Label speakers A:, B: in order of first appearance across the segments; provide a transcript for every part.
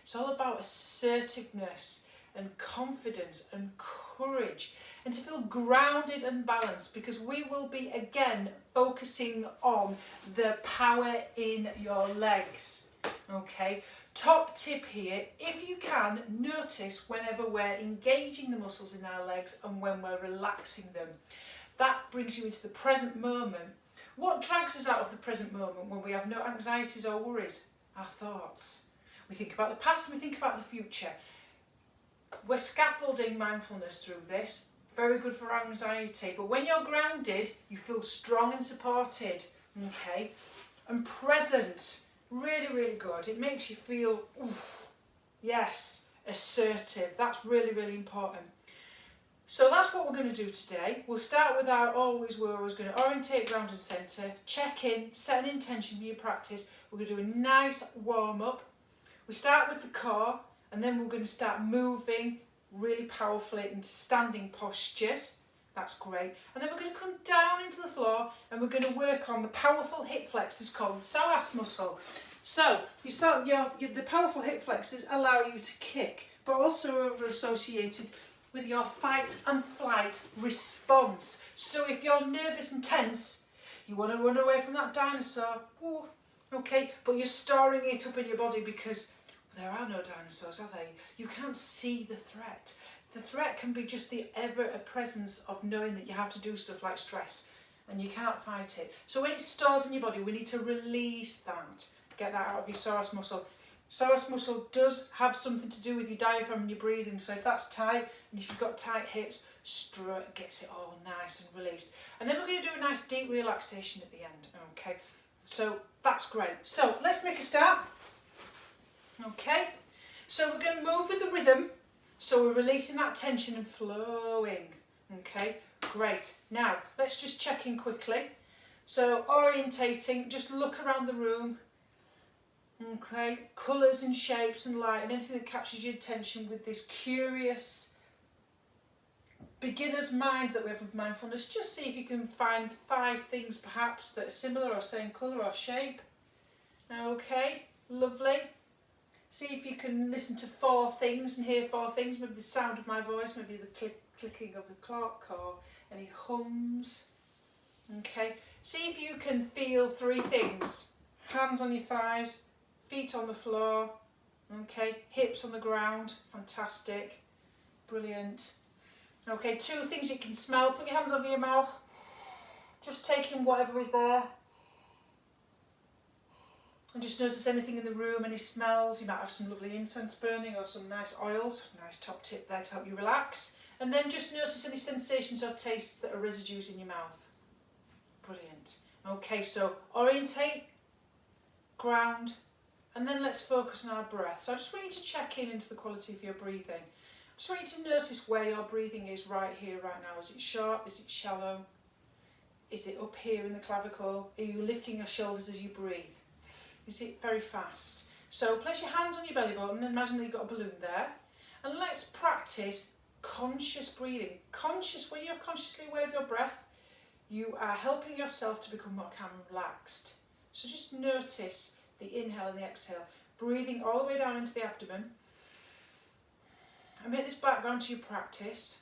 A: It's all about assertiveness and confidence and courage, and to feel grounded and balanced, because we will be again focusing on the power in your legs. Okay, top tip here, if you can, notice whenever we're engaging the muscles in our legs and when we're relaxing them. That brings you into the present moment. What drags us out of the present moment when we have no anxieties or worries? Our thoughts. We think about the past and we think about the future. We're scaffolding mindfulness through this. Very good for anxiety. But when you're grounded, you feel strong and supported. Okay? And present. Really, really good. It makes you feel, yes, assertive. That's really, really important. So that's what we're going to do today. We'll start with our always going to orientate, ground and centre, check in, set an intention for your practice. We're going to do a nice warm up. We start with the core, and then we're going to start moving really powerfully into standing postures. That's great. And then we're going to come down into the floor and we're going to work on the powerful hip flexors called the psoas muscle. So you start the powerful hip flexors allow you to kick, but also are associated with your fight and flight response. So if you're nervous and tense, you want to run away from that dinosaur, okay, but you're storing it up in your body because there are no dinosaurs, are they? You can't see the threat. The threat can be just the ever presence of knowing that you have to do stuff like stress and you can't fight it. So when it stores in your body, we need to release that. Get that out of your psoas muscle. Psoas muscle does have something to do with your diaphragm and your breathing. So if that's tight, and if you've got tight hips, stroke gets it all nice and released. And then we're going to do a nice deep relaxation at the end. Okay, so that's great. So let's make a start. Okay, so we're going to move with the rhythm. So we're releasing that tension and flowing. Okay, great. Now let's just check in quickly. So orientating, just look around the room. Okay, colours and shapes and light and anything that captures your attention with this curious beginner's mind that we have with mindfulness. Just see if you can find 5 things perhaps that are similar or same colour or shape. Okay, lovely. See if you can listen to 4 things and hear 4 things, maybe the sound of my voice, maybe the clicking of the clock or any hums. Okay, see if you can feel 3 things. Hands on your thighs, feet on the floor, okay, hips on the ground, fantastic, brilliant. Okay, 2 things you can smell, put your hands over your mouth, just take in whatever is there. And just notice anything in the room, any smells. You might have some lovely incense burning or some nice oils. Nice top tip there to help you relax. And then just notice any sensations or tastes that are residues in your mouth. Brilliant. Okay, so orientate, ground, and then let's focus on our breath. So I just want you to check in into the quality of your breathing. I just want you to notice where your breathing is right here, right now. Is it short? Is it shallow? Is it up here in the clavicle? Are you lifting your shoulders as you breathe? Is it very fast? So place your hands on your belly button and imagine that you've got a balloon there. And let's practice conscious breathing. Conscious, when you're consciously aware of your breath, you are helping yourself to become more calm and relaxed. So just notice the inhale and the exhale. Breathing all the way down into the abdomen. And make this background to your practice.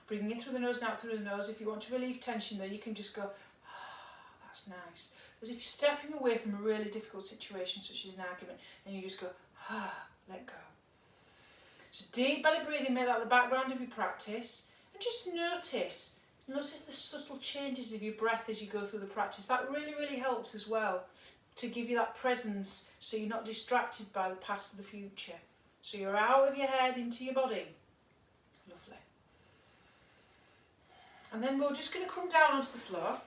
A: Breathing in through the nose and out through the nose. If you want to relieve tension there, you can just go, that's nice. As if you're stepping away from a really difficult situation, such as an argument, and you just go, let go. So deep belly breathing, make that the background of your practice, and just notice the subtle changes of your breath as you go through the practice. That really, really helps as well to give you that presence, so you're not distracted by the past or the future. So you're out of your head into your body. Lovely. And then we're just going to come down onto the floor.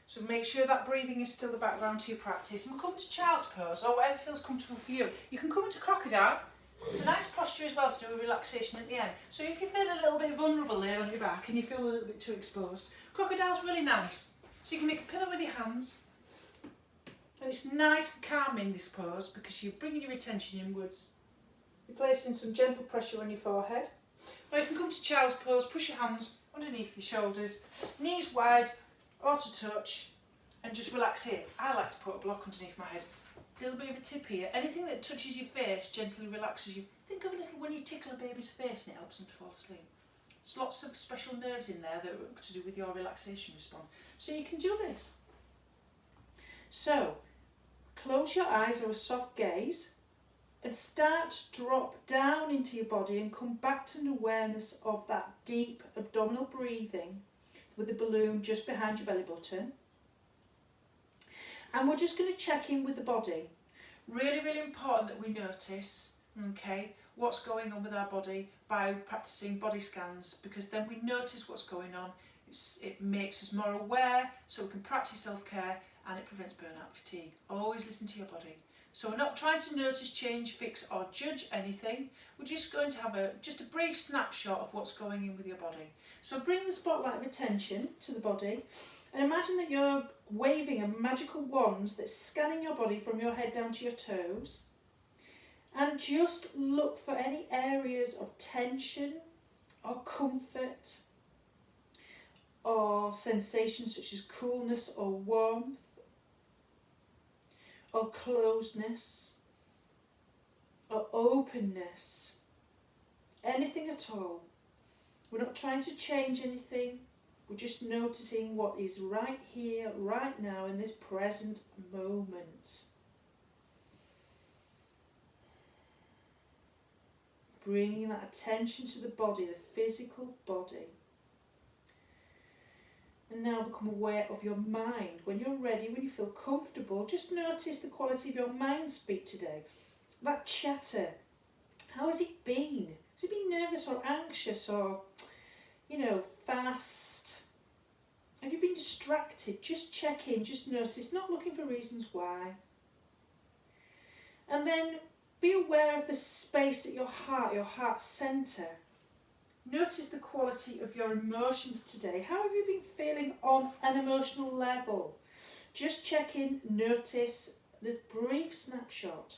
A: So make sure that breathing is still the background to your practice. And we'll come to child's pose, or whatever feels comfortable for you. You can come into crocodile. It's a nice posture as well to do a relaxation at the end. So if you feel a little bit vulnerable there on your back and you feel a little bit too exposed, crocodile's really nice. So you can make a pillow with your hands. And it's nice and calming, this pose, because you're bringing your attention inwards. You're placing some gentle pressure on your forehead. Or you can come to child's pose, push your hands underneath your shoulders, knees wide, or to touch, and just relax here. I like to put a block underneath my head. A little bit of a tip here. Anything that touches your face gently relaxes you. Think of a little when you tickle a baby's face and it helps them to fall asleep. There's lots of special nerves in there that are to do with your relaxation response. So you can do this. So, close your eyes or a soft gaze and start to drop down into your body and come back to an awareness of that deep abdominal breathing with the balloon just behind your belly button. And we're just going to check in with the body. Really, really important that we notice, okay, what's going on with our body by practicing body scans, because then we notice what's going on. It makes us more aware, so we can practice self-care, and it prevents burnout, fatigue. Always listen to your body. So we're not trying to notice, change, fix or judge anything. We're just going to have just a brief snapshot of what's going in with your body. So bring the spotlight of attention to the body and imagine that you're waving a magical wand that's scanning your body from your head down to your toes. And just look for any areas of tension or comfort or sensations such as coolness or warmth or closedness or openness, anything at all. We're not trying to change anything, we're just noticing what is right here, right now, in this present moment. Bringing that attention to the body, the physical body. And now become aware of your mind. When you're ready, when you feel comfortable, just notice the quality of your mind speak today. That chatter, how has it been? Has it been nervous or anxious or, fast? Have you been distracted? Just check in, just notice, not looking for reasons why. And then be aware of the space at your heart centre. Notice the quality of your emotions today. How have you been feeling on an emotional level? Just check in, notice the brief snapshot.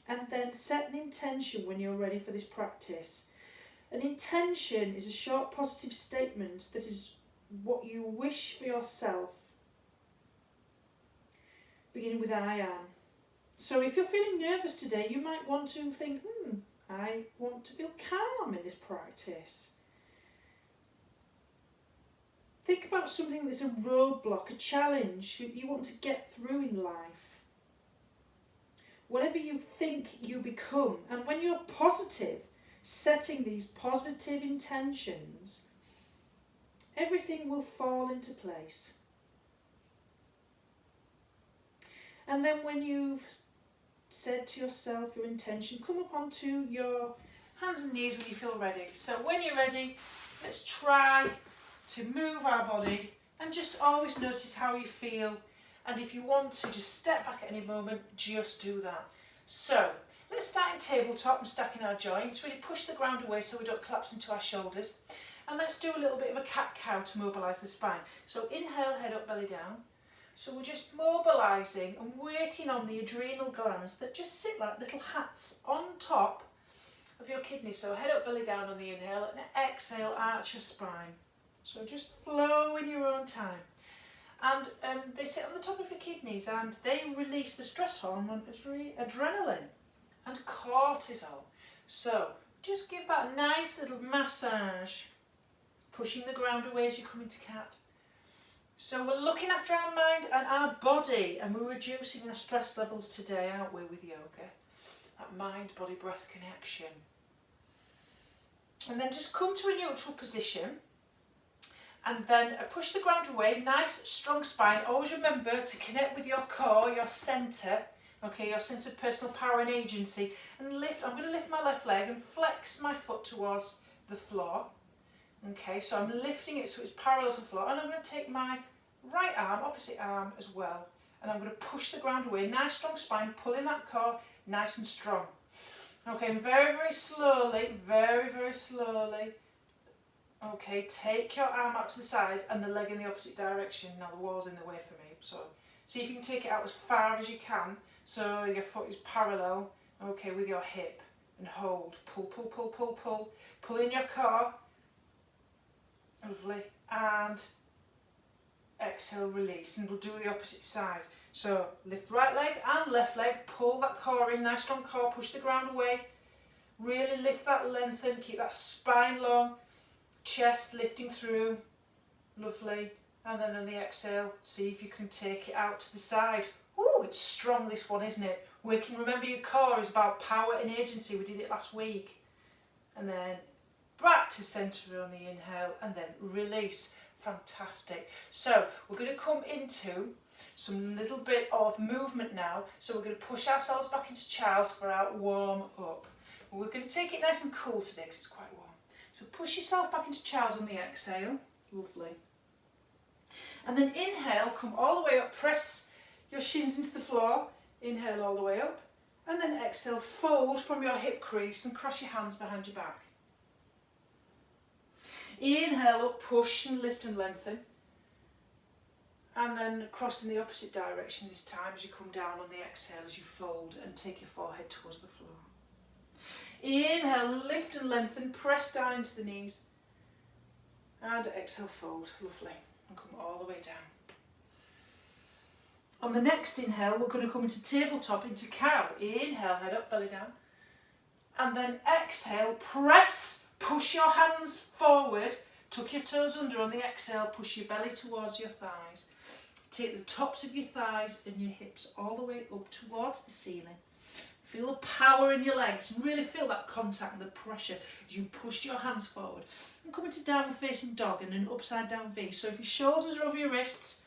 A: And then set an intention when you're ready for this practice. An intention is a short positive statement that is what you wish for yourself. Beginning with I am. So if you're feeling nervous today, you might want to think, I want to feel calm in this practice. Think about something that's a roadblock, a challenge that you want to get through in life. Whatever you think, you become. And when you're positive, setting these positive intentions, everything will fall into place. And then when you've said to yourself your intention, come up onto your hands and knees when you feel ready. So when you're ready, let's try to move our body and just always notice how you feel. And if you want to just step back at any moment, just do that. So let's start in tabletop and stacking our joints. Really push the ground away so we don't collapse into our shoulders. And let's do a little bit of a cat-cow to mobilise the spine. So inhale, head up, belly down. So we're just mobilising and working on the adrenal glands that just sit like little hats on top of your kidneys. So head up, belly down on the inhale, and exhale, arch your spine. So just flow in your own time. And they sit on the top of your kidneys and they release the stress hormone, adrenaline and cortisol. So just give that a nice little massage, pushing the ground away as you come into cat. So we're looking after our mind and our body, and we're reducing our stress levels today, aren't we, with yoga? That mind-body-breath connection. And then just come to a neutral position, and then push the ground away, nice strong spine. Always remember to connect with your core, your centre, okay, your sense of personal power and agency, and lift. I'm going to lift my left leg and flex my foot towards the floor. Okay, so I'm lifting it so it's parallel to the floor, and I'm going to take my right arm, opposite arm as well, and I'm going to push the ground away. Nice strong spine, pulling that core nice and strong. Okay, and very, very slowly, okay, take your arm out to the side and the leg in the opposite direction. Now the wall's in the way for me, so see if you can take it out as far as you can, so your foot is parallel, okay, with your hip, and hold, pull, pull, pull, pull, pull, pull in your core. Lovely. And exhale, release. And we'll do the opposite side. So lift right leg and left leg, pull that core in, nice strong core, push the ground away. Really lift that lengthen, keep that spine long, chest lifting through. Lovely. And then on the exhale, see if you can take it out to the side. Ooh, it's strong, this one, isn't it? Working, remember your core is about power and agency. We did it last week. And then back to centre on the inhale and then release. Fantastic. So we're going to come into some little bit of movement now. So we're going to push ourselves back into child's for our warm up. We're going to take it nice and cool today because it's quite warm. So push yourself back into child's on the exhale. Lovely. And then inhale, come all the way up, press your shins into the floor. Inhale all the way up. And then exhale, fold from your hip crease and cross your hands behind your back. Inhale up, push and lift and lengthen. And then cross in the opposite direction this time as you come down on the exhale as you fold and take your forehead towards the floor. Inhale, lift and lengthen, press down into the knees. And exhale, fold. Lovely. And come all the way down. On the next inhale, we're going to come into tabletop, into cow. Inhale, head up, belly down. And then exhale, press, push your hands forward, tuck your toes under on the exhale, push your belly towards your thighs. Take the tops of your thighs and your hips all the way up towards the ceiling. Feel the power in your legs, really feel that contact and the pressure as you push your hands forward. And come into downward facing dog and an upside down V. So if your shoulders are over your wrists,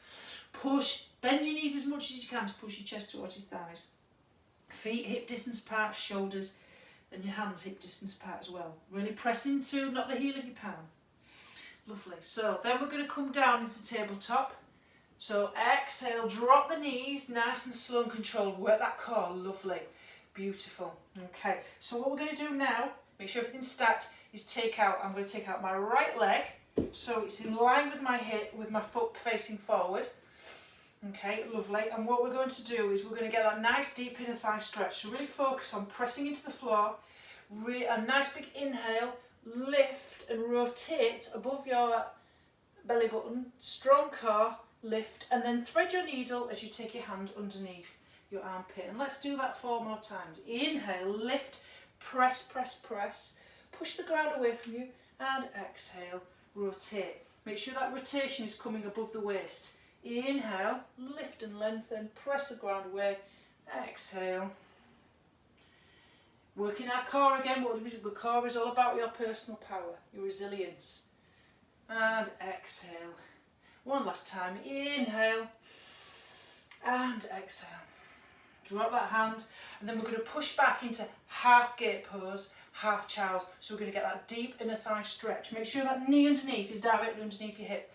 A: push, bend your knees as much as you can to push your chest towards your thighs. Feet hip distance apart, shoulders and your hands hip distance apart as well. Really press into, not the heel of your palm. Lovely. So then we're going to come down into tabletop. So exhale, drop the knees, nice and slow and controlled. Work that core, lovely. Beautiful. Okay, so what we're going to do now, make sure everything's stacked, is I'm going to take out my right leg. So it's in line with my hip, with my foot facing forward. Okay, lovely. And what we're going to do is we're going to get that nice deep inner thigh stretch. So really focus on pressing into the floor. A nice big inhale, lift and rotate above your belly button. Strong core, lift, and then thread your needle as you take your hand underneath your armpit. And let's do that 4 more times. Inhale, lift, press, press, press. Push the ground away from you and exhale, rotate. Make sure that rotation is coming above the waist. Inhale, lift and lengthen, press the ground away, exhale. Working our core again. What do we do? The core is all about your personal power, your resilience. And exhale. One last time. Inhale and exhale. Drop that hand and then we're going to push back into half gate pose, half child's. So we're going to get that deep inner thigh stretch. Make sure that knee underneath is directly underneath your hip.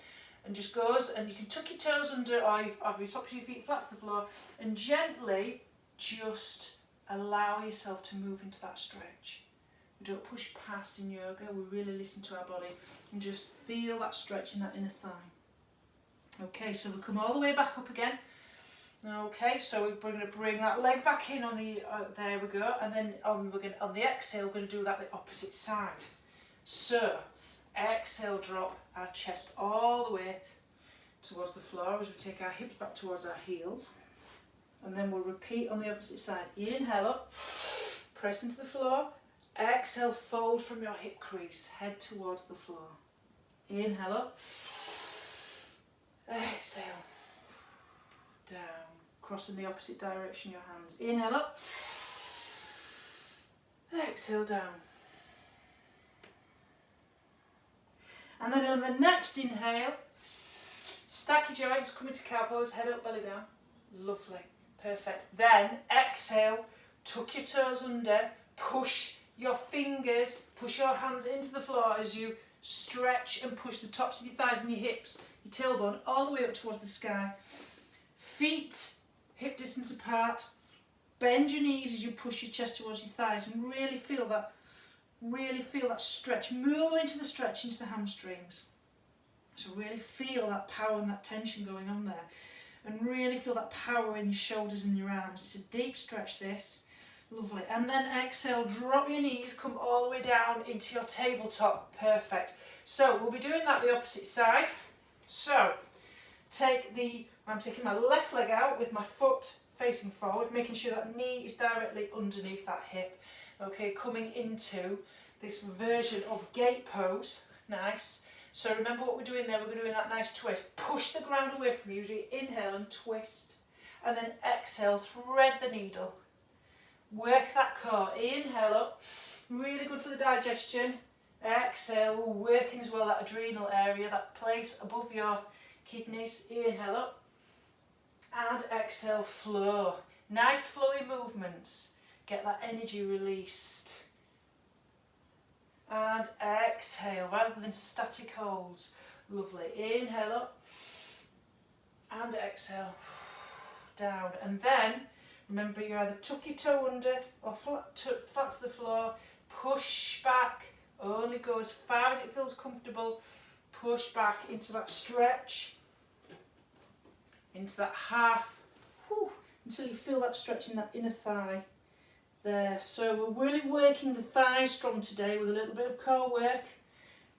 A: And just goes, and you can tuck your toes under or have your tops of your feet flat to the floor and gently just allow yourself to move into that stretch. We don't push past in yoga, we really listen to our body and just feel that stretch in that inner thigh. Okay, so we come all the way back up again. Okay, so we're going to bring that leg back in on the, there we go, and then on the exhale we're going to do that the opposite side. So, exhale, drop our chest all the way towards the floor as we take our hips back towards our heels. And then we'll repeat on the opposite side. Inhale up, press into the floor. Exhale, fold from your hip crease, head towards the floor. Inhale up. Exhale, down. Cross in the opposite direction, your hands. Inhale up. Exhale, down. And then on the next inhale, stack your joints, come into cow pose, head up, belly down. Lovely, perfect. Then exhale, tuck your toes under, push your fingers, push your hands into the floor as you stretch and push the tops of your thighs and your hips, your tailbone, all the way up towards the sky. Feet hip distance apart. Bend your knees as you push your chest towards your thighs and really feel that stretch. Move into the stretch, into the hamstrings. So really feel that power and that tension going on there. And really feel that power in your shoulders and your arms. It's a deep stretch, this. Lovely. And then exhale, drop your knees, come all the way down into your tabletop. Perfect. So we'll be doing that the opposite side. So I'm taking my left leg out with my foot facing forward, making sure that knee is directly underneath that hip. Okay, coming into this version of gate pose. Nice. So remember what we're doing there, we're doing that nice twist. Push the ground away from you as we inhale and twist. And then exhale, thread the needle. Work that core. Inhale up. Really good for the digestion. Exhale, we're working as well that adrenal area, that place above your kidneys. Inhale up. And exhale, flow. Nice flowy movements. Get that energy released. And exhale, rather than static holds. Lovely. Inhale up. And exhale. Down. And then, remember you either tuck your toe under or flat to the floor. Push back. Only go as far as it feels comfortable. Push back into that stretch. Into that half. Until you feel that stretch in that inner thigh. There. So we're really working the thigh strong today with a little bit of core work.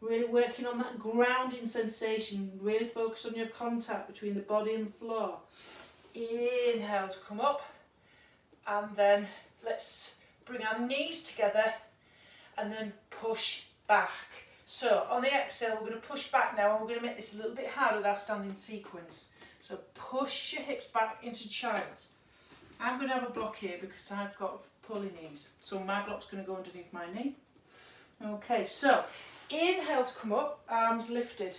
A: Really working on that grounding sensation. Really focus on your contact between the body and the floor. Inhale to come up. And then let's bring our knees together and then push back. So on the exhale, we're going to push back now, and we're going to make this a little bit harder with our standing sequence. So push your hips back into child's. I'm going to have a block here because I've got pulley knees. So my block's going to go underneath my knee. Okay, so inhale to come up, arms lifted.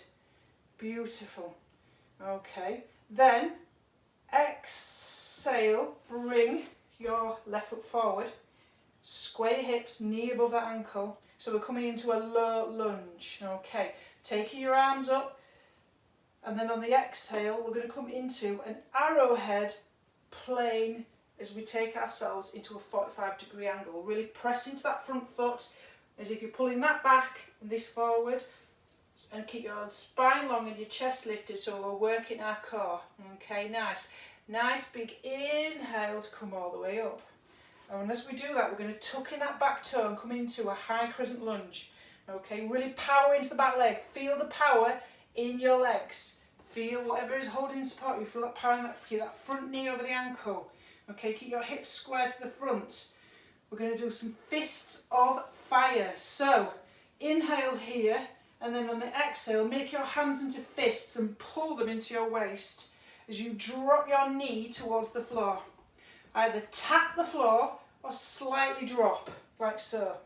A: Beautiful. Okay, then exhale, bring your left foot forward. Square your hips, knee above that ankle. So we're coming into a low lunge. Okay, taking your arms up. And then on the exhale, we're going to come into an arrowhead plane as we take ourselves into a 45-degree angle. Really press into that front foot as if you're pulling that back and this forward. And keep your spine long and your chest lifted, so we're working our core. Okay, nice. Nice big inhale to come all the way up. And as we do that, we're going to tuck in that back toe and come into a high crescent lunge. Okay, really power into the back leg. Feel the power in your legs. Feel whatever is holding support. You feel that power in that front knee over the ankle. Okay, keep your hips square to the front. We're going to do some fists of fire. So, inhale here, and then on the exhale, make your hands into fists and pull them into your waist as you drop your knee towards the floor. Either tap the floor or slightly drop, like so.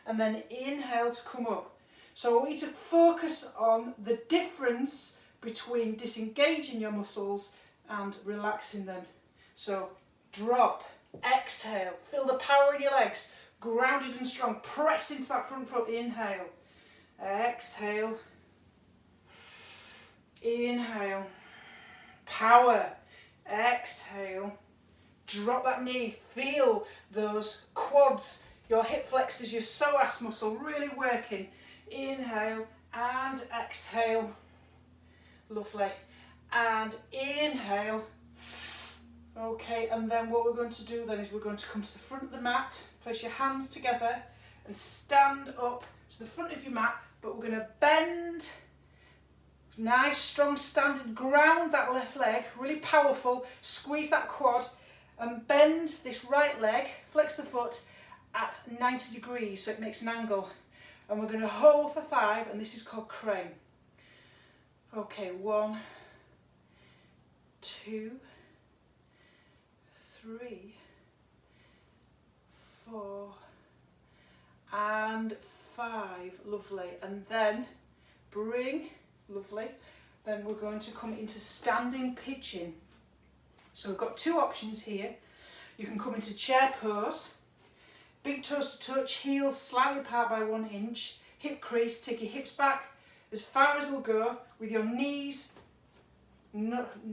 A: And then inhale to come up. So I want you to focus on the difference between disengaging your muscles and relaxing them. So drop, exhale, feel the power in your legs, grounded and strong. Press into that front foot, inhale, exhale, inhale, power, exhale. Drop that knee, feel those quads, your hip flexors, your psoas muscle really working. Inhale and exhale. Lovely. And inhale. Okay, and then what we're going to do then is we're going to come to the front of the mat, place your hands together and stand up to the front of your mat, but we're going to bend. Nice, strong standing, ground that left leg, really powerful. Squeeze that quad. And bend this right leg, flex the foot at 90 degrees so it makes an angle. And we're going to hold for 5, and this is called crane. Okay, 1, 2, 3, 4, and 5. Lovely. And then bring, lovely. Then we're going to come into standing pigeon. So we've got 2 options here. You can come into chair pose, big toes to touch, heels slightly apart by 1 inch, hip crease, take your hips back as far as they'll go with your knees.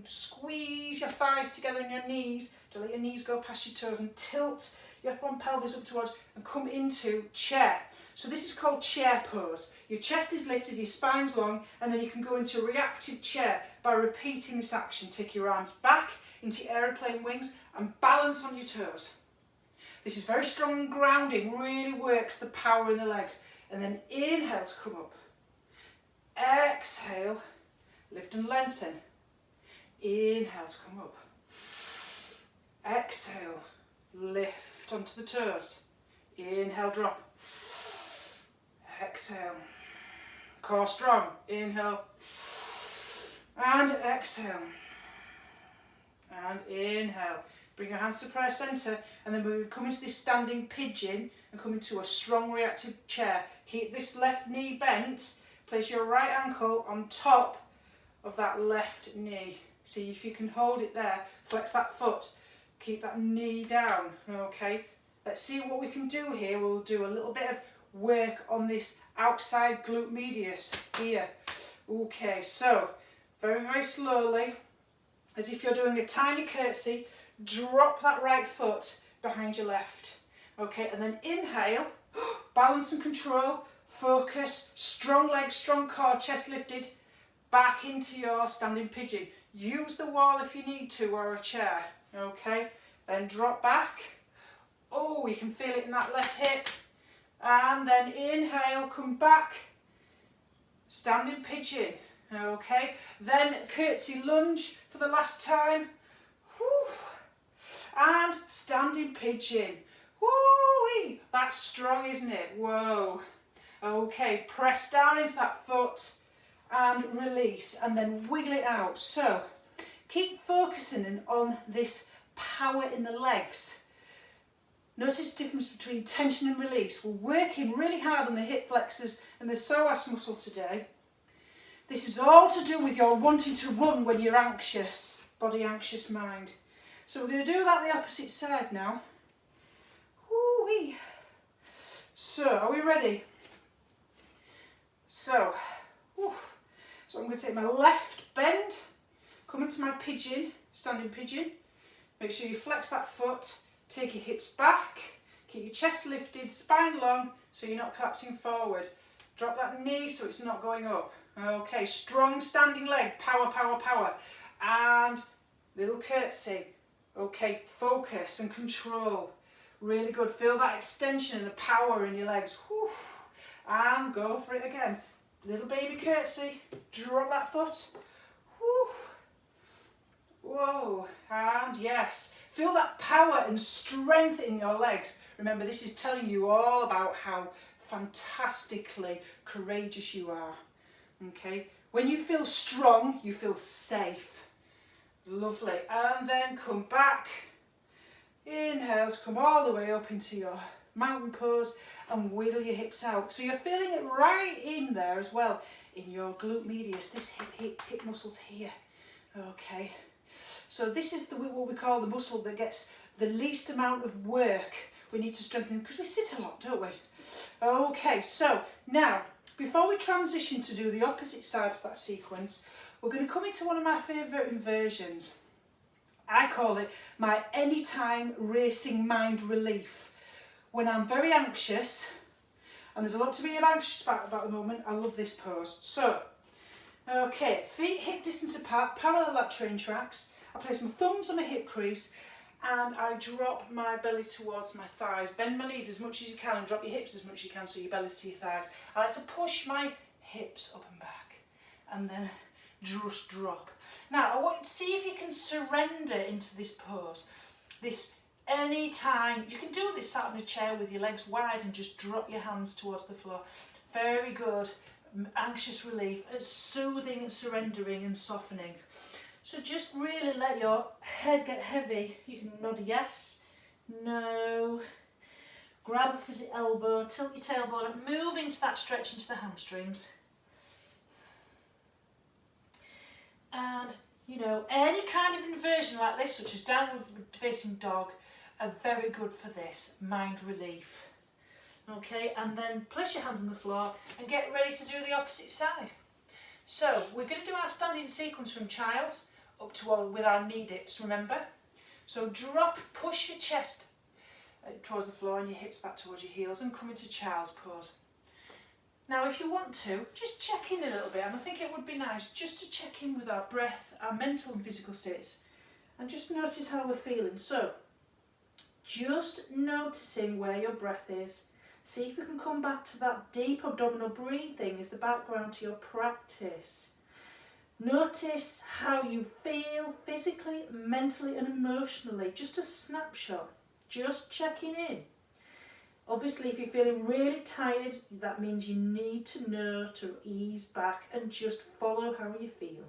A: Squeeze your thighs together in your knees, don't let your knees go past your toes, and tilt your front pelvis up towards and come into chair. So this is called chair pose. Your chest is lifted, your spine's long, and then you can go into a reactive chair by repeating this action. Take your arms back into aeroplane wings and balance on your toes. This is very strong and grounding, really works the power in the legs. And then inhale to come up. Exhale, lift and lengthen. Inhale to come up. Exhale, lift onto the toes. Inhale, drop. Exhale. Core strong. Inhale. And exhale. And inhale. Bring your hands to prayer centre, and then we'll come into this standing pigeon and come into a strong reactive chair. Keep this left knee bent. Place your right ankle on top of that left knee. See if you can hold it there. Flex that foot. Keep that knee down. Okay. Let's see what we can do here. We'll do a little bit of work on this outside glute medius here. Okay, so very, very slowly, as if you're doing a tiny curtsy, drop that right foot behind your left. Okay, and then inhale, balance and control, focus, strong legs, strong core, chest lifted, back into your standing pigeon. Use the wall if you need to, or a chair. Okay, then drop back. Oh, you can feel it in that left hip. And then inhale, come back, standing pigeon. Okay, then curtsy lunge for the last time. Whew. And standing pigeon. Woo-wee. That's strong, isn't it? Whoa. Okay, press down into that foot and release, and then wiggle it out. So keep focusing on this power in the legs. Notice the difference between tension and release. We're working really hard on the hip flexors and the psoas muscle today. This is all to do with your wanting to run when you're anxious, body anxious mind. So we're going to do that the opposite side now. Woo-wee. So, are we ready? So I'm going to take my left bend, come into my pigeon, standing pigeon. Make sure you flex that foot, take your hips back, keep your chest lifted, spine long, so you're not collapsing forward. Drop that knee so it's not going up. Okay, strong standing leg, power, power, power. And little curtsy. Okay, focus and control. Really good. Feel that extension and the power in your legs. Whew. And go for it again. Little baby curtsy. Drop that foot. Whew. Whoa. And yes. Feel that power and strength in your legs. Remember, this is telling you all about how fantastically courageous you are. Okay. When you feel strong, you feel safe. Lovely. And then come back. Inhale to come all the way up into your mountain pose and wiggle your hips out. So you're feeling it right in there as well, in your glute medius, this hip muscles here. Okay. So this is what we call the muscle that gets the least amount of work we need to strengthen, because we sit a lot, don't we? Okay, so now, before we transition to do the opposite side of that sequence, we're going to come into one of my favourite inversions. I call it my anytime racing mind relief. When I'm very anxious, and there's a lot to be anxious about the moment, I love this pose. So, okay, feet hip distance apart, parallel like train tracks. I place my thumbs on my hip crease and I drop my belly towards my thighs. Bend my knees as much as you can and drop your hips as much as you can so your belly's to your thighs. I like to push my hips up and back and then just drop. Now, I want you to see if you can surrender into this pose. This anytime, you can do this sat on a chair with your legs wide and just drop your hands towards the floor. Very good. Anxious relief. It's soothing and surrendering and softening. So just really let your head get heavy. You can nod yes, no. Grab opposite elbow, tilt your tailbone up, move into that stretch into the hamstrings. And, you know, any kind of inversion like this, such as downward facing dog, are very good for this, mind relief. Okay, and then place your hands on the floor and get ready to do the opposite side. So, we're going to do our standing sequence from child's up to with our knee dips, remember? So drop, push your chest towards the floor and your hips back towards your heels and come into child's pose. Now if you want to, just check in a little bit, and I think it would be nice just to check in with our breath, our mental and physical states, and just notice how we're feeling. So, just noticing where your breath is. See if you can come back to that deep abdominal breathing as the background to your practice. Notice how you feel physically, mentally and emotionally. Just a snapshot, just checking in. Obviously, if you're feeling really tired, that means you need to know to ease back and just follow how you feel.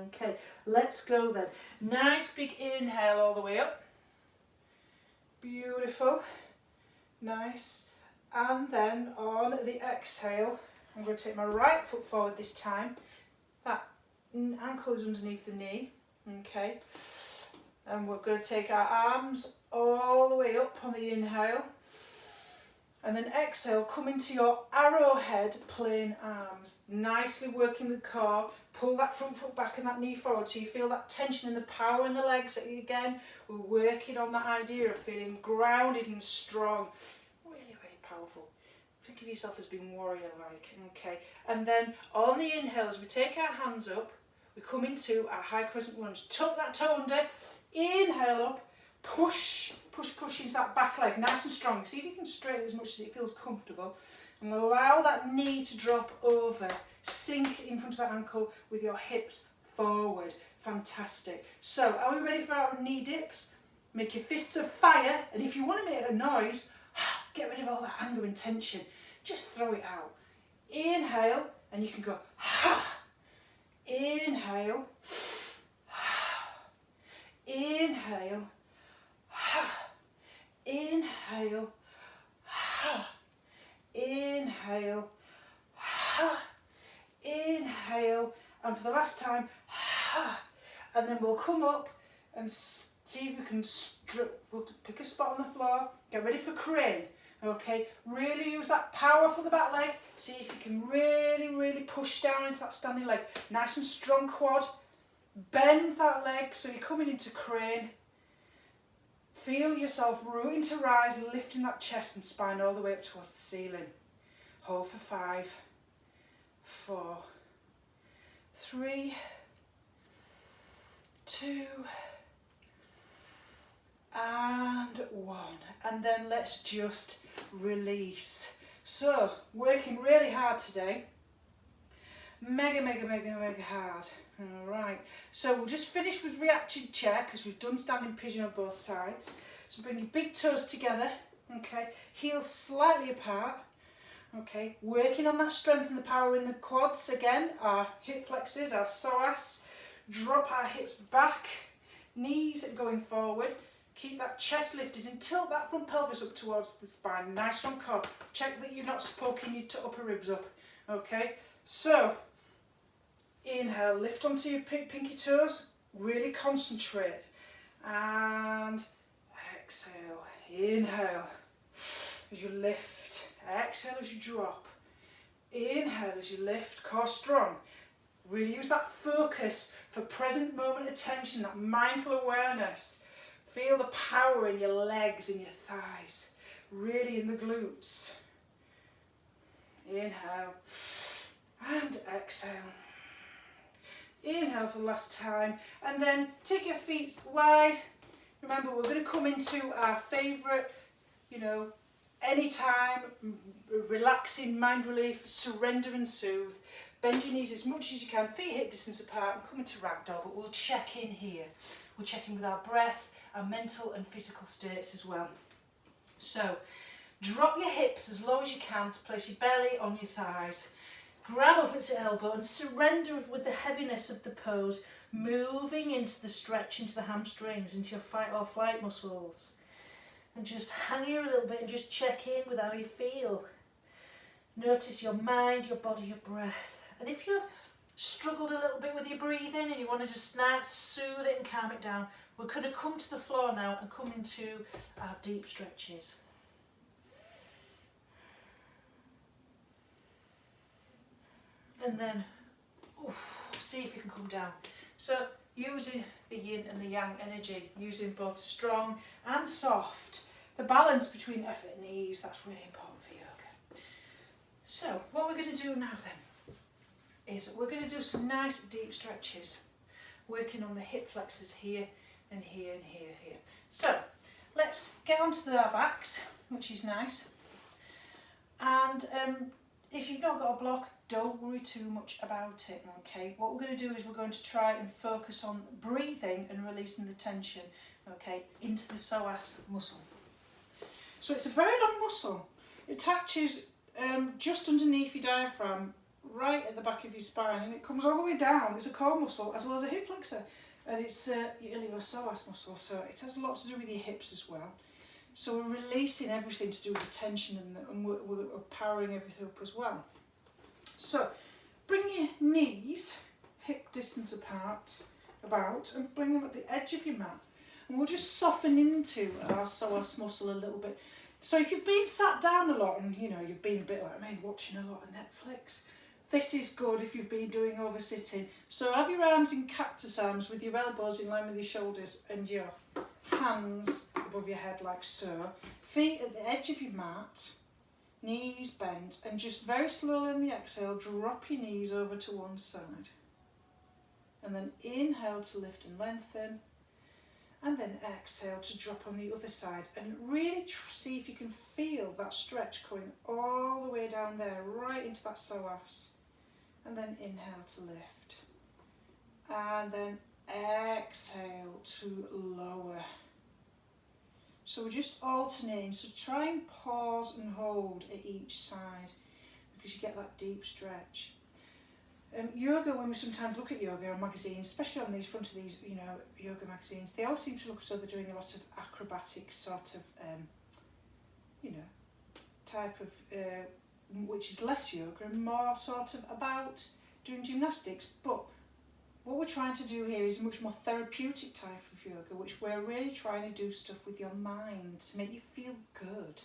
A: Okay, let's go then. Nice big inhale all the way up. Beautiful. Nice. And then on the exhale, I'm going to take my right foot forward this time. That ankle is underneath the knee. Okay. And we're going to take our arms all the way up on the inhale. And then exhale, come into your arrowhead plane arms. Nicely working the core. Pull that front foot back and that knee forward so you feel that tension in the power in the legs. Again, we're working on that idea of feeling grounded and strong. Really, really powerful. Think of yourself as being warrior-like. Okay. And then on the inhale, as we take our hands up, we come into our high crescent lunge. Tuck that toe under. Inhale up. Push into that back leg, nice and strong. See if you can straighten as much as it feels comfortable. And allow that knee to drop over. Sink in front of that ankle with your hips forward. Fantastic. So, are we ready for our knee dips? Make your fists of fire. And if you want to make a noise, get rid of all that anger and tension. Just throw it out. Inhale, and you can go, inhale, inhale, inhale, inhale, inhale, and for the last time, and then we'll come up and see if we can we'll pick a spot on the floor, get ready for crane, okay, really use that power for the back leg, see if you can really push down into that standing leg, nice and strong quad, bend that leg so you're coming into crane. Feel yourself rooting to rise, lifting that chest and spine all the way up towards the ceiling. Hold for 5, 4, 3, 2, and 1. And then let's just release. So, working really hard today. Mega hard. Alright, so we'll just finish with reactive chair because we've done standing pigeon on both sides. So bring your big toes together, okay, heels slightly apart, okay, working on that strength and the power in the quads again, our hip flexors, our psoas, drop our hips back, knees going forward, keep that chest lifted and tilt that front pelvis up towards the spine, nice strong core, check that you're not poking your upper ribs up, okay, so inhale, lift onto your pinky toes, really concentrate, and exhale, inhale as you lift, exhale as you drop, inhale as you lift, core strong, really use that focus for present moment attention, that mindful awareness, feel the power in your legs and your thighs, really in the glutes, inhale, and exhale. Inhale for the last time, and then take your feet wide. Remember, we're going to come into our favourite, anytime, relaxing, mind relief, surrender and soothe. Bend your knees as much as you can, feet hip distance apart, and come into ragdoll, but we'll check in here. We'll check in with our breath, our mental and physical states as well. So, drop your hips as low as you can to place your belly on your thighs. Grab up at the elbow and surrender with the heaviness of the pose, moving into the stretch, into the hamstrings, into your fight or flight muscles. And just hang here a little bit and just check in with how you feel. Notice your mind, your body, your breath. And if you've struggled a little bit with your breathing and you want to just now soothe it and calm it down, we're going to come to the floor now and come into our deep stretches. And then, see if you can come down. So, using the yin and the yang energy, using both strong and soft. The balance between effort and ease, that's really important for yoga. So, what we're going to do now then, is we're going to do some nice deep stretches, working on the hip flexors here and here and here. So, let's get onto our backs, which is nice. And if you've not got a block, don't worry too much about it, okay? What we're going to do is we're going to try and focus on breathing and releasing the tension, okay, into the psoas muscle. So it's a very long muscle. It attaches just underneath your diaphragm, right at the back of your spine, and it comes all the way down. It's a core muscle as well as a hip flexor, and it's your iliopsoas muscle, so it has a lot to do with your hips as well. So we're releasing everything to do with the tension, and we're powering everything up as well. So bring your knees hip distance apart, and bring them at the edge of your mat. And we'll just soften into our psoas muscle a little bit. So if you've been sat down a lot and you've been a bit like me, watching a lot of Netflix, this is good if you've been doing over-sitting. So have your arms in cactus arms with your elbows in line with your shoulders and your hands above your head like so. Feet at the edge of your mat, knees bent, and just very slowly on the exhale, drop your knees over to one side. And then inhale to lift and lengthen. And then exhale to drop on the other side, and really see if you can feel that stretch going all the way down there, right into that psoas. And then inhale to lift. And then exhale to lower. So we're just alternating, so try and pause and hold at each side because you get that deep stretch. Yoga, when we sometimes look at yoga on magazines, especially on these front of these, yoga magazines, they all seem to look as though they're doing a lot of acrobatic sort of, type of, which is less yoga and more sort of about doing gymnastics. But what we're trying to do here is a much more therapeutic type of yoga, which we're really trying to do stuff with your mind to make you feel good.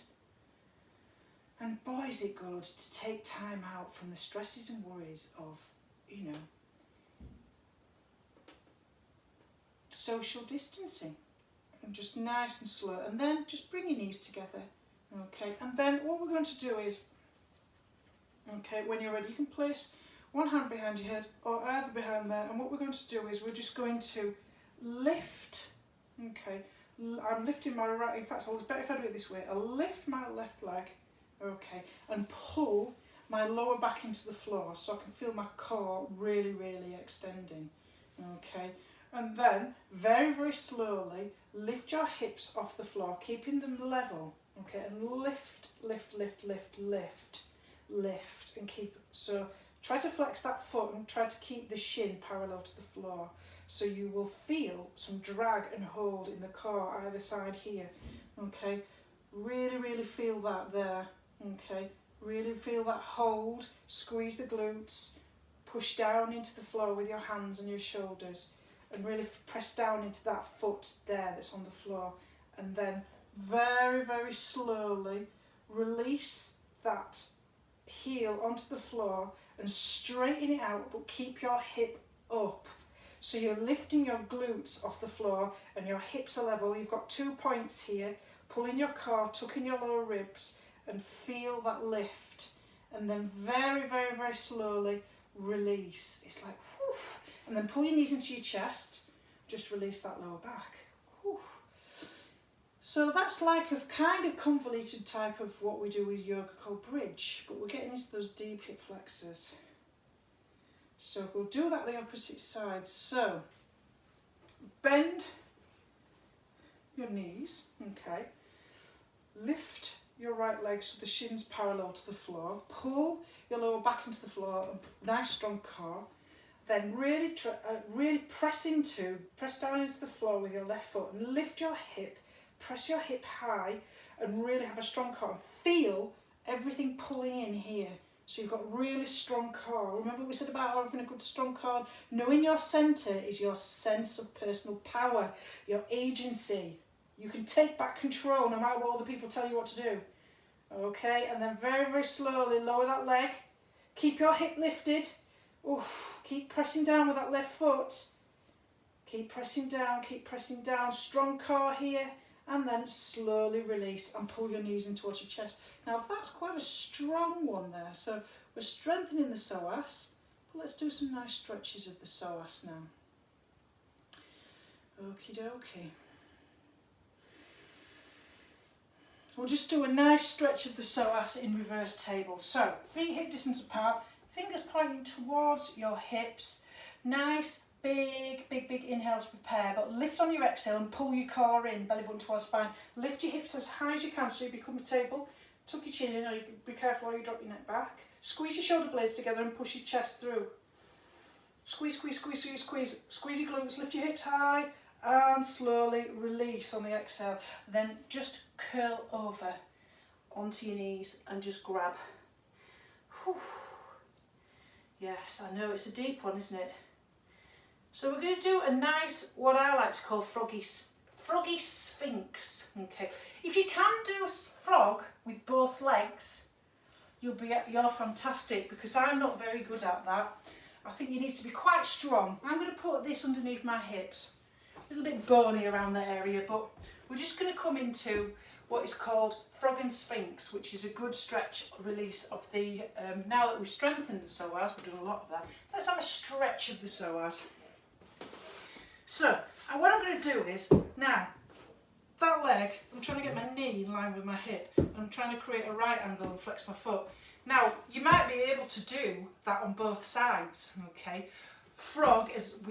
A: And boy, is it good to take time out from the stresses and worries of social distancing, and just nice and slow, and then just bring your knees together, okay? And then what we're going to do is, okay, when you're ready, you can place one hand behind your head or either behind there, and what we're going to do is we're just going to lift, okay? I'm lifting my right, in fact, it's better if I do it this way. I'll lift my left leg, okay, and pull my lower back into the floor so I can feel my core really, really extending, okay? And then, very, very slowly, lift your hips off the floor, keeping them level, okay? And lift, lift, lift, lift, lift, lift, and keep, so try to flex that foot and try to keep the shin parallel to the floor. So you will feel some drag and hold in the core either side here, okay? Really, really feel that there, okay? Really feel that hold, squeeze the glutes, push down into the floor with your hands and your shoulders, and really press down into that foot there that's on the floor. And then very, very slowly release that heel onto the floor and straighten it out, but keep your hip up. So you're lifting your glutes off the floor and your hips are level. You've got 2 points here, pulling your core, tucking your lower ribs, and feel that lift. And then very, very, very slowly release. It's like, whew. And then pull your knees into your chest. Just release that lower back. Whew. So that's like a kind of convoluted type of what we do with yoga called bridge, but we're getting into those deep hip flexors. So we'll do that the opposite side. So bend your knees, okay. Lift your right leg so the shin's parallel to the floor. Pull your lower back into the floor, nice strong core. Then really press down into the floor with your left foot and lift your hip, press your hip high and really have a strong core. Feel everything pulling in here. So you've got really strong core. Remember what we said about having a good strong core? Knowing your centre is your sense of personal power, your agency. You can take back control no matter what other people tell you what to do. Okay, and then very, very slowly lower that leg. Keep your hip lifted. Oof. Keep pressing down with that left foot. Keep pressing down. Strong core here. And then slowly release and pull your knees in towards your chest. Now that's quite a strong one there. So we're strengthening the psoas. But let's do some nice stretches of the psoas now. Okie dokie. we'll just do a nice stretch of the psoas in reverse table. So, feet hip distance apart, fingers pointing towards your hips. Nice, big inhale to prepare, but lift on your exhale and pull your core in, belly button towards spine. Lift your hips as high as you can so you become a table. Tuck your chin in, or you be careful or you drop your neck back. Squeeze your shoulder blades together and push your chest through. Squeeze, squeeze, squeeze, squeeze, squeeze. Squeeze your glutes, lift your hips high and slowly release on the exhale. Then just curl over onto your knees and just grab. Whew. Yes, I know it's a deep one, isn't it? So we're going to do a nice, what I like to call froggy sphinx. Okay, if you can do frog with both legs, you're fantastic, because I'm not very good at that. I think you need to be quite strong. I'm going to put this underneath my hips, a little bit bony around the area, but we're just going to come into what is called frog and sphinx, which is a good stretch release of the, now that we've strengthened the psoas, we're doing a lot of that, let's have a stretch of the psoas. So, what I'm going to do is, now, that leg, I'm trying to get my knee in line with my hip, and I'm trying to create a right angle and flex my foot. Now, you might be able to do that on both sides, okay? Frog, as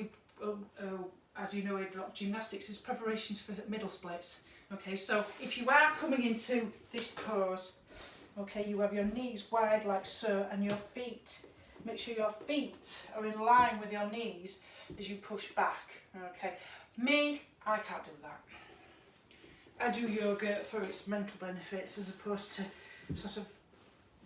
A: you know in gymnastics, is preparations for middle splits. Okay, so if you are coming into this pose, okay, you have your knees wide like so, and your feet, make sure your feet are in line with your knees as you push back. Okay, me, I can't do that. I do yoga for its mental benefits as opposed to sort of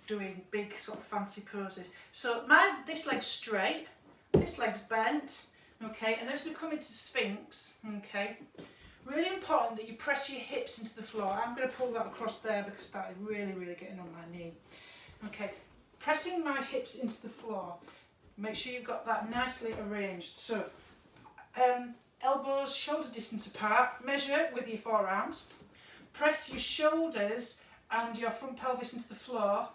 A: doing big sort of fancy poses. So this leg's straight, this leg's bent, okay, and as we come into Sphinx, okay, really important that you press your hips into the floor. I'm going to pull that across there because that is really getting on my knee. Okay, pressing my hips into the floor, make sure you've got that nicely arranged. So, elbows shoulder distance apart, measure with your forearms, press your shoulders and your front pelvis into the floor,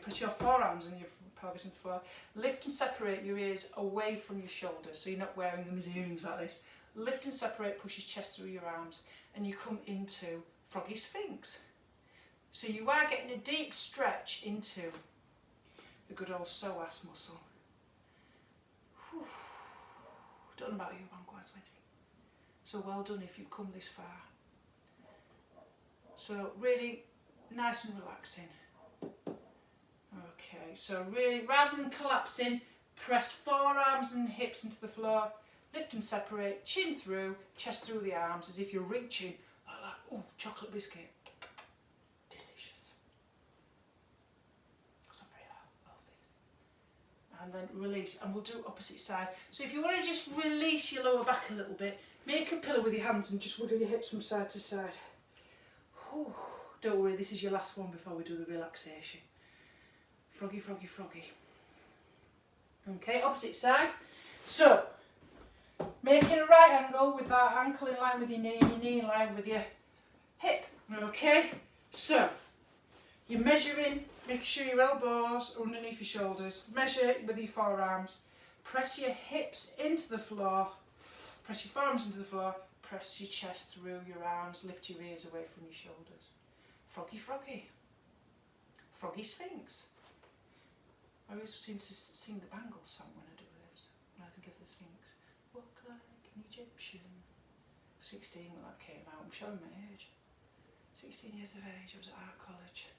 A: press your forearms and your front pelvis into the floor, lift and separate your ears away from your shoulders so you're not wearing them as earrings like this. Lift and separate, push your chest through your arms, and you come into froggy sphinx. So you are getting a deep stretch into the good old psoas muscle. Whew. Don't know about you, but I'm quite sweaty. So well done if you've come this far. So really nice and relaxing. Okay, so really, rather than collapsing, press forearms and hips into the floor, lift and separate, chin through, chest through the arms, as if you're reaching like that. Ooh, chocolate biscuit. Delicious. That's not very healthy. And then release, and we'll do opposite side. So if you want to just release your lower back a little bit, make a pillow with your hands and just wiggle your hips from side to side. Ooh, don't worry, this is your last one before we do the relaxation. Froggy, froggy, froggy. Okay, opposite side. So, making a right angle with that ankle in line with your knee in line with your hip. Okay, so you're measuring, make sure your elbows are underneath your shoulders, measure with your forearms, press your hips into the floor, press your forearms into the floor, press your chest through your arms, lift your ears away from your shoulders. Froggy, froggy. Froggy sphinx. I always seem to sing the Bangles song when I do this, when I think of the sphinx. Walk like an Egyptian. 16 when that came out, I'm showing my age. 16 years of age, I was at art college.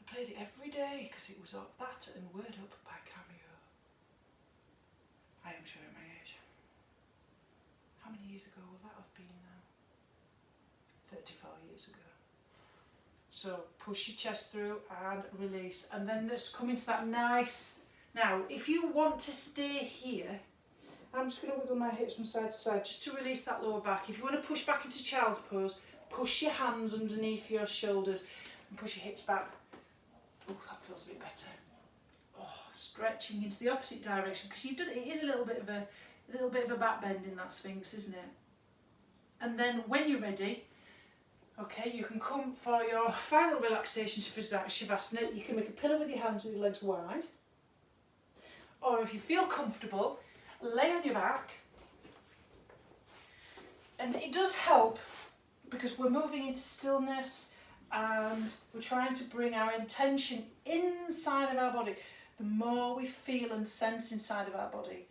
A: I played it every day because it was that and Word Up by Cameo. I am showing my age. How many years ago will that have been now? 34 years ago. So push your chest through and release, and then just come into that nice. Now, if you want to stay here, I'm just going to wiggle my hips from side to side just to release that lower back. If you want to push back into child's pose, push your hands underneath your shoulders and push your hips back. Oh, that feels a bit better. Oh, stretching into the opposite direction, because you've done it. It is a little bit of a back bend in that sphinx, isn't it? And then when you're ready, okay, you can come for your final relaxation for Shavasana. You can make a pillow with your hands with your legs wide. Or if you feel comfortable, lay on your back. And it does help because we're moving into stillness and we're trying to bring our intention inside of our body. The more we feel and sense inside of our body,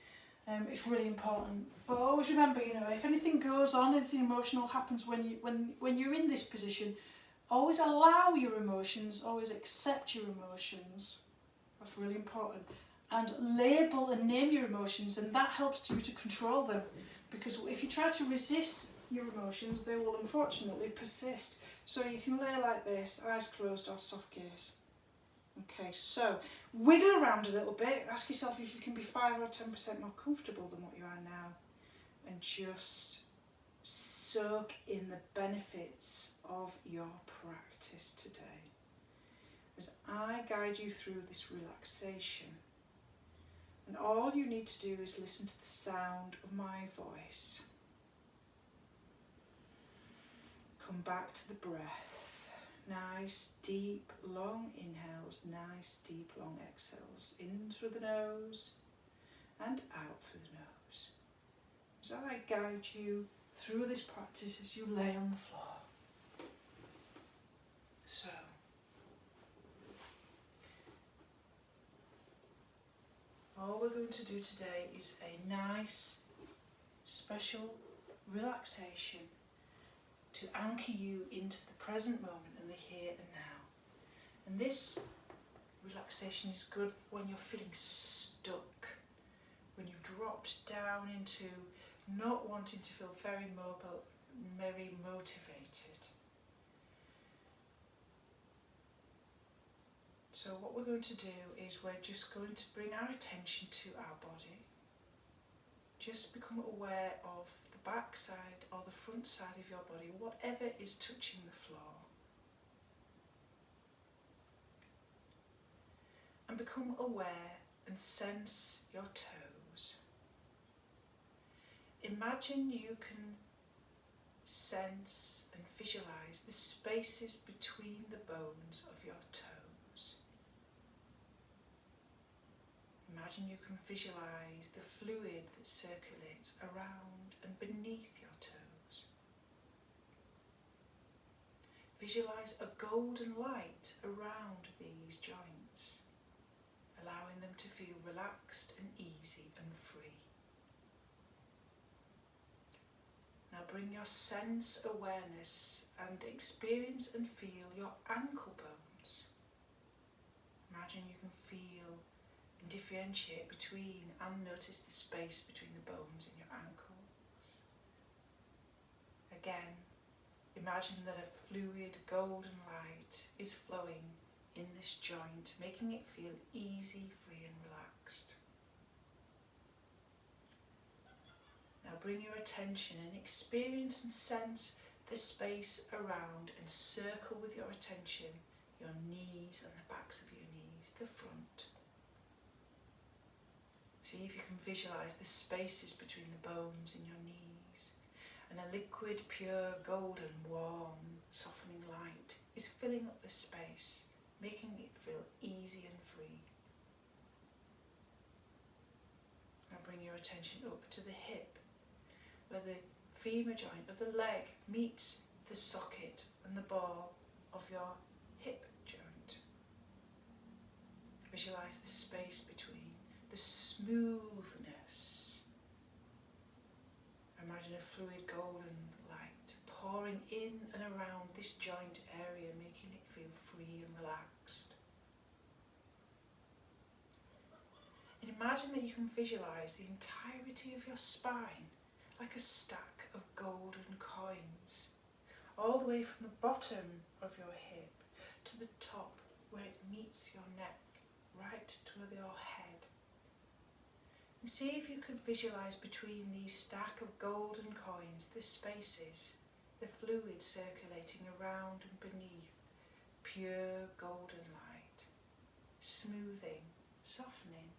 A: it's really important. But always remember, if anything goes on, anything emotional happens when you're in this position, always allow your emotions, always accept your emotions. That's really important. And label and name your emotions, and that helps you to control them. Because if you try to resist your emotions, they will unfortunately persist. So you can lay like this, eyes closed or soft gaze. Okay, so wiggle around a little bit. Ask yourself if you can be 5 or 10% more comfortable than what you are now. And just soak in the benefits of your practice today. As I guide you through this relaxation. And all you need to do is listen to the sound of my voice. Come back to the breath. Nice, deep, long inhales, nice, deep, long exhales. In through the nose and out through the nose. As I guide you through this practice as you lay on the floor. So, all we're going to do today is a nice, special relaxation to anchor you into the present moment and the here and now. And this relaxation is good when you're feeling stuck, when you've dropped down into not wanting to feel very mobile, very motivated. So what we're going to do is we're just going to bring our attention to our body. Just become aware of the back side or the front side of your body, whatever is touching the floor. And become aware and sense your toes. Imagine you can sense and visualize the spaces between the bones of your toes. Imagine you can visualize the fluid that circulates around and beneath your toes. Visualize a golden light around these joints, allowing them to feel relaxed and easy and free. Now bring your sense awareness and experience and feel your ankle bones. Imagine you can feel and differentiate between and notice the space between the bones in your ankles. Again, imagine that a fluid golden light is flowing in this joint, making it feel easy, free and relaxed. Now bring your attention and experience and sense the space around and circle with your attention your knees and the backs of your knees, the front. See if you can visualize the spaces between the bones in your knees, and a liquid, pure, golden, warm, softening light is filling up this space, making it feel easy and free. Now bring your attention up to the hip, where the femur joint of the leg meets the socket and the ball of your hip joint. Visualize the space between, the smoothness. Imagine a fluid golden light pouring in and around this joint area, making it feel free and relaxed. And imagine that you can visualize the entirety of your spine like a stack of golden coins, all the way from the bottom of your hip to the top where it meets your neck, right to your head. And see if you could visualize between these stack of golden coins the spaces, the fluid circulating around and beneath, pure golden light, smoothing, softening,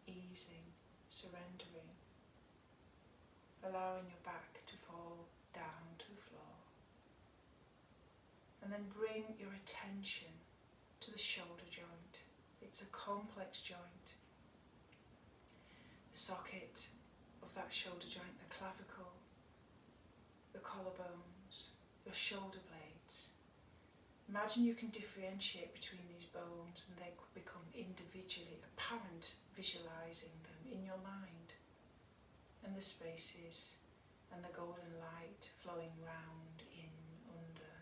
A: easing, surrendering, allowing your back to fall down to the floor. And then bring your attention to the shoulder joint. It's a complex joint. The socket of that shoulder joint, the clavicle, the collarbones, your shoulder blades, Imagine you can differentiate between these bones and they could become individually apparent, visualising them in your mind, and the spaces and the golden light flowing round, in, under.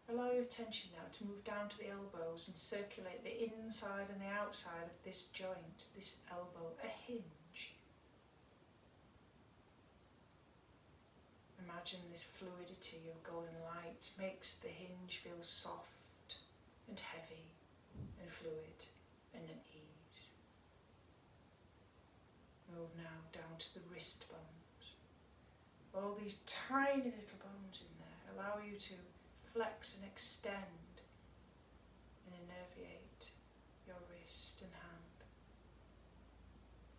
A: Allow your attention now to move down to the elbows and circulate the inside and the outside of this joint, this elbow, a hinge. Imagine this fluidity of golden light makes the hinge feel soft and heavy and fluid and at ease. Move now down to the wrist bones. All these tiny little bones in there allow you to flex and extend and innerviate your wrist and hand,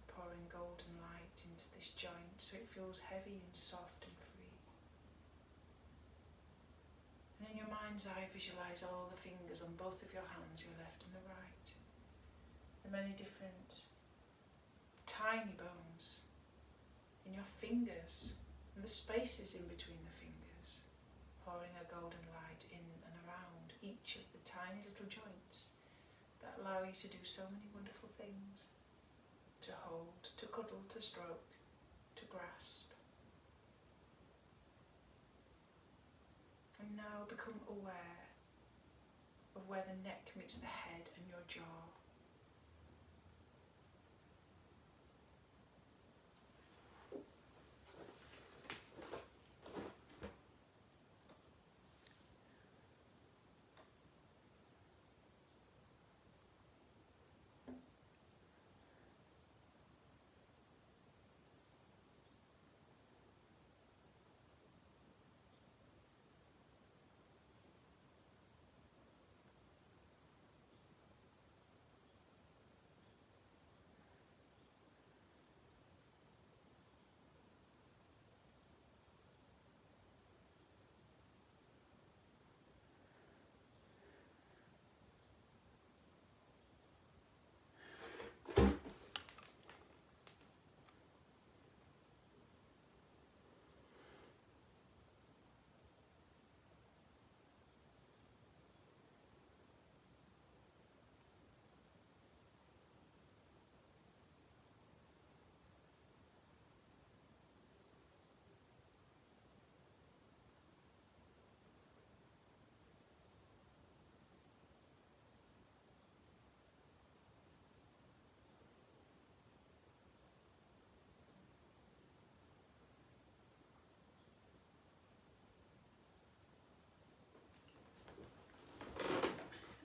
A: pouring golden light into this joint so it feels heavy and soft and free. And in your mind's eye, visualise all the fingers on both of your hands, your left and the right, the many different tiny bones in your fingers and the spaces in between the fingers, pouring a golden light in and around each of the tiny little joints that allow you to do so many wonderful things, to hold, to cuddle, to stroke, to grasp. And now become aware of where the neck meets the head and your jaw.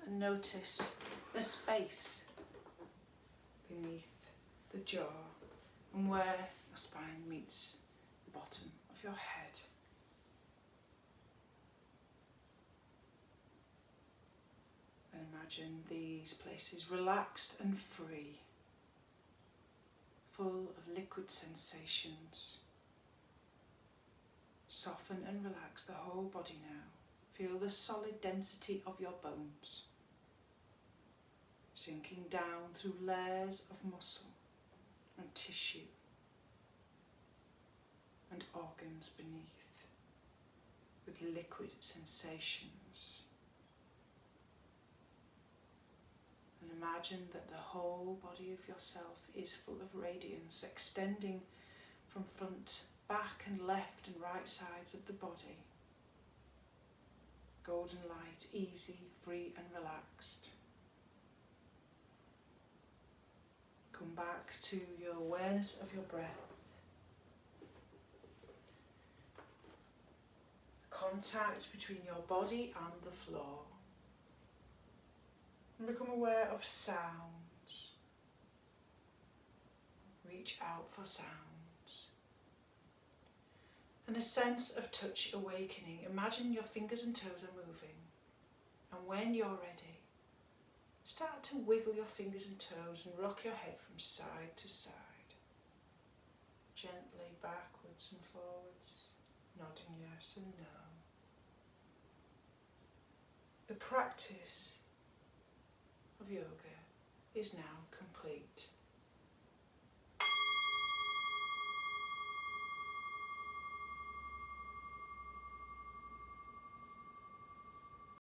A: And notice the space beneath the jaw and where your spine meets the bottom of your head. And imagine these places relaxed and free, full of liquid sensations. Soften and relax the whole body now. Feel the solid density of your bones, sinking down through layers of muscle and tissue and organs beneath, with liquid sensations. And imagine that the whole body of yourself is full of radiance, extending from front, back and left and right sides of the body. Golden light, easy, free and relaxed. Come back to your awareness of your breath. Contact between your body and the floor. And become aware of sounds. Reach out for sounds. And a sense of touch awakening. Imagine your fingers and toes are moving. And when you're ready, start to wiggle your fingers and toes and rock your head from side to side. Gently backwards and forwards, nodding yes and no. The practice of yoga is now complete.